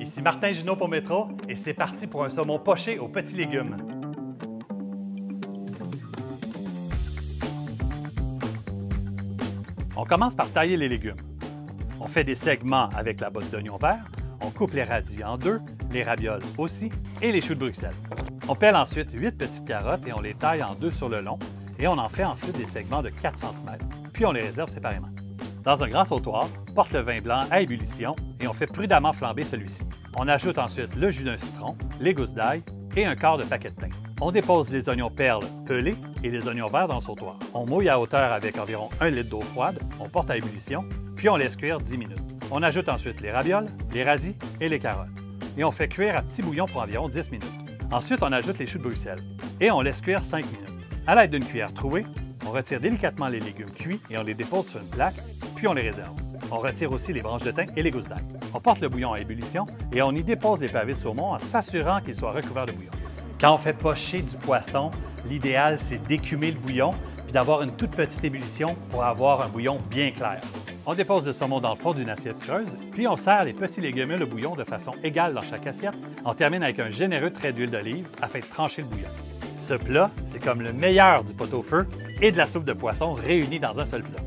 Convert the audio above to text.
Ici Martin Junot pour Métro et c'est parti pour un saumon poché aux petits légumes. On commence par tailler les légumes. On fait des segments avec la botte d'oignon vert, on coupe les radis en deux, les ravioles aussi et les choux de Bruxelles. On pèle ensuite 8 petites carottes et on les taille en deux sur le long et on en fait ensuite des segments de 4 cm, puis on les réserve séparément. Dans un grand sautoir, on porte le vin blanc à ébullition et on fait prudemment flamber celui-ci. On ajoute ensuite le jus d'un citron, les gousses d'ail et un quart de paquet de thym. On dépose les oignons perles pelés et les oignons verts dans le sautoir. On mouille à hauteur avec environ 1 litre d'eau froide, on porte à ébullition, puis on laisse cuire 10 minutes. On ajoute ensuite les ravioles, les radis et les carottes. Et on fait cuire à petit bouillon pour environ 10 minutes. Ensuite, on ajoute les choux de Bruxelles et on laisse cuire 5 minutes. À l'aide d'une cuillère trouée, on retire délicatement les légumes cuits et on les dépose sur une plaque, puis on les réserve. On retire aussi les branches de thym et les gousses d'ail. On porte le bouillon à ébullition et on y dépose les pavés de saumon en s'assurant qu'ils soient recouverts de bouillon. Quand on fait pocher du poisson, l'idéal c'est d'écumer le bouillon puis d'avoir une toute petite ébullition pour avoir un bouillon bien clair. On dépose le saumon dans le fond d'une assiette creuse, puis on sert les petits légumes et le bouillon de façon égale dans chaque assiette. On termine avec un généreux trait d'huile d'olive afin de trancher le bouillon. Ce plat, c'est comme le meilleur du pot-au-feu et de la soupe de poisson réunis dans un seul plat.